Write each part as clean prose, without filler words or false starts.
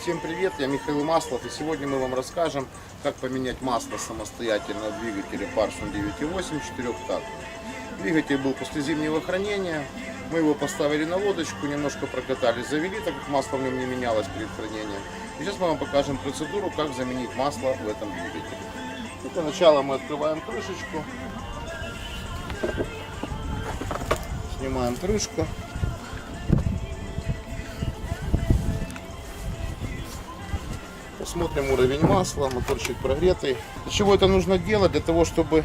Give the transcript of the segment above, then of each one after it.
Всем привет, я Михаил Маслов, и сегодня мы вам расскажем, как поменять масло самостоятельно в двигателе Parson 9.8 четырехтактный. Двигатель был после зимнего хранения, мы его поставили на лодочку, немножко прокатали, завели, так как масло в нем не менялось перед хранением. И сейчас мы вам покажем процедуру, как заменить масло в этом двигателе. Для начала мы открываем крышечку, снимаем крышку. Смотрим уровень масла, моторчик прогретый. Для чего это нужно делать? Для того, чтобы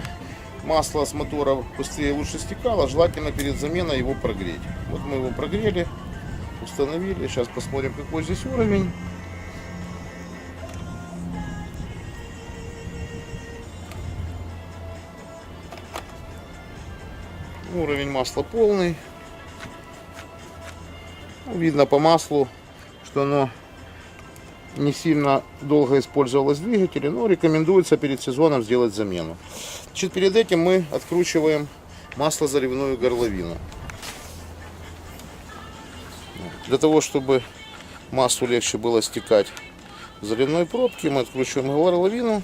масло с мотора быстрее и лучше стекало, желательно перед заменой его прогреть. Вот мы его прогрели, установили. Сейчас посмотрим, какой здесь уровень. Уровень масла полный. Видно по маслу, что оно не сильно долго использовалось в двигателе, но рекомендуется перед сезоном сделать замену. Значит, перед этим мы откручиваем маслозаливную горловину. Для того, чтобы маслу легче было стекать в заливной пробке, мы откручиваем горловину.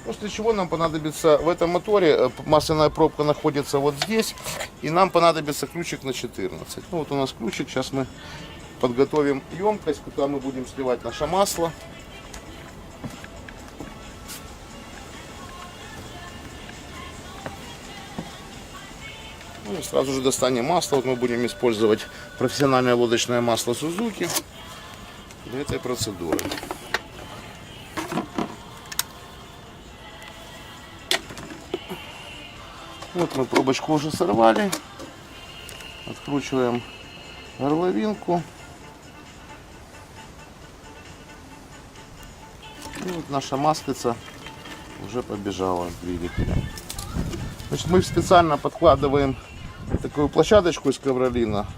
После чего нам понадобится в этом моторе, масляная пробка находится вот здесь, и нам понадобится ключик на 14. Ну, вот у нас ключик, сейчас мы подготовим емкость, куда мы будем сливать наше масло. Ну, и сразу же достанем масло, вот мы будем использовать профессиональное лодочное масло Suzuki для этой процедуры. Вот мы пробочку уже сорвали, откручиваем горловинку. И вот наша маслица уже побежала в двигателе. Значит, мы специально подкладываем такую площадочку из ковролина,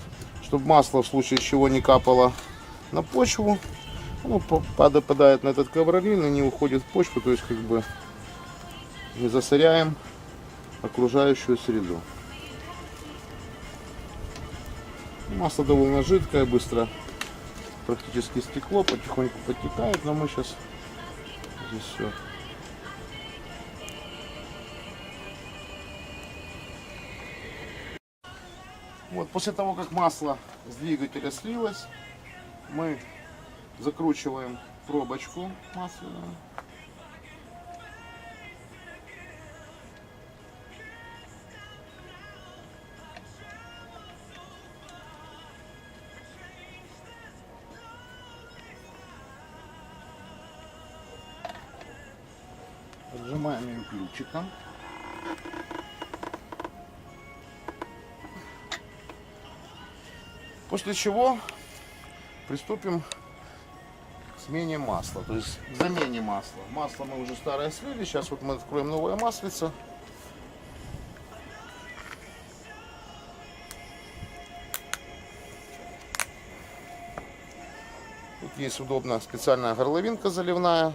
чтобы масло в случае чего не капало на почву. Оно попадает на этот ковролин и не уходит в почву, то есть как бы не засоряем окружающую среду. Масло довольно жидкое, быстро практически стекло, потихоньку подтекает, но мы сейчас здесь все. Вот после того, как масло с двигателя слилось, мы закручиваем пробочку масляную. Отжимаем ее ключиком. После чего приступим к смене масла, то есть к замене масла. Масло мы уже старое слили, сейчас вот мы откроем новое маслице. Тут есть удобная специальная горловинка заливная,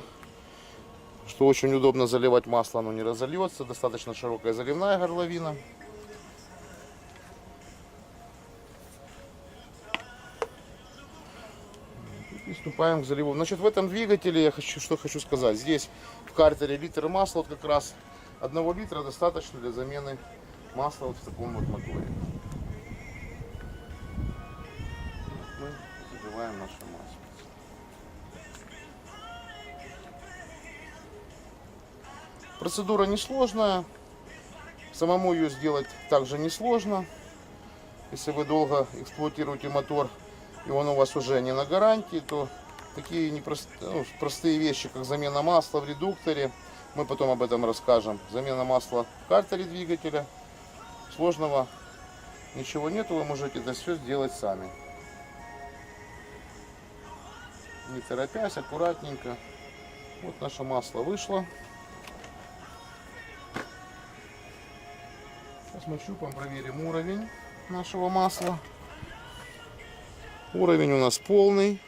что очень удобно заливать масло, оно не разольется, достаточно широкая заливная горловина. И приступаем к заливу. Значит, в этом двигателе я хочу сказать. Здесь в картере литр масла, вот как раз 1 литра достаточно для замены масла вот в таком вот моторе. Мы заливаем наше масло. Процедура несложная, самому ее сделать также несложно. Если вы долго эксплуатируете мотор и он у вас уже не на гарантии, то такие простые вещи, как замена масла в редукторе, мы потом об этом расскажем. Замена масла в картере двигателя, сложного ничего нету, вы можете это все сделать сами. Не торопясь, аккуратненько. Вот наше масло вышло. Сейчас мы щупом проверим уровень нашего масла. Уровень у нас полный.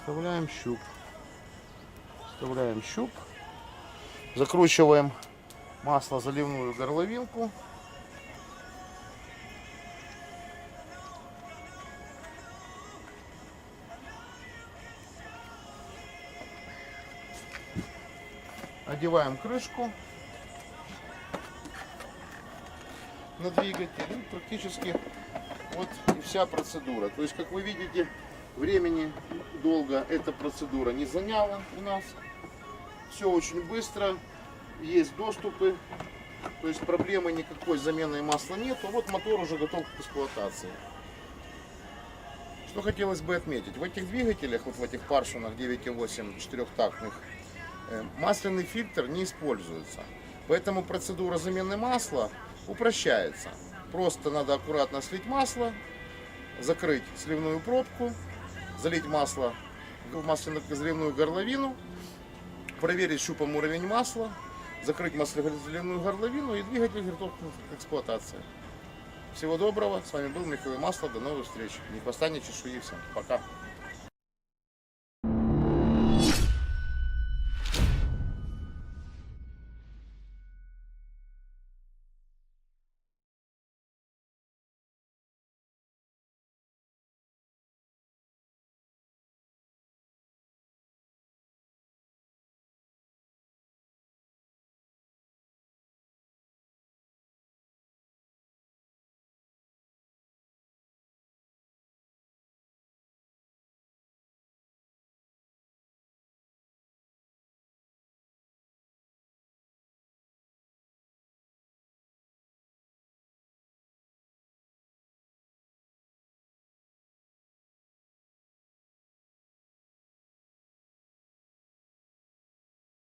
Вставляем щуп. Вставляем щуп. Закручиваем масло заливную горловинку. Одеваем крышку на двигатель и практически вот и вся процедура. То есть, как вы видите, времени долго эта процедура не заняла у нас. Все очень быстро, есть доступы, то есть проблемы никакой с заменой масла нету. Вот мотор уже готов к эксплуатации. Что хотелось бы отметить, в этих двигателях, вот в этих Паршунах 9.8 четырехтактных, масляный фильтр не используется. Поэтому процедура замены масла упрощается. Просто надо аккуратно слить масло, закрыть сливную пробку, залить масло в масляно-заливную горловину, проверить щупом уровень масла, закрыть масляно-заливную горловину, и двигатель готов к эксплуатации. Всего доброго, с вами был Меховое Масло, до новых встреч. Не хвоста, ни чешуи, всем пока.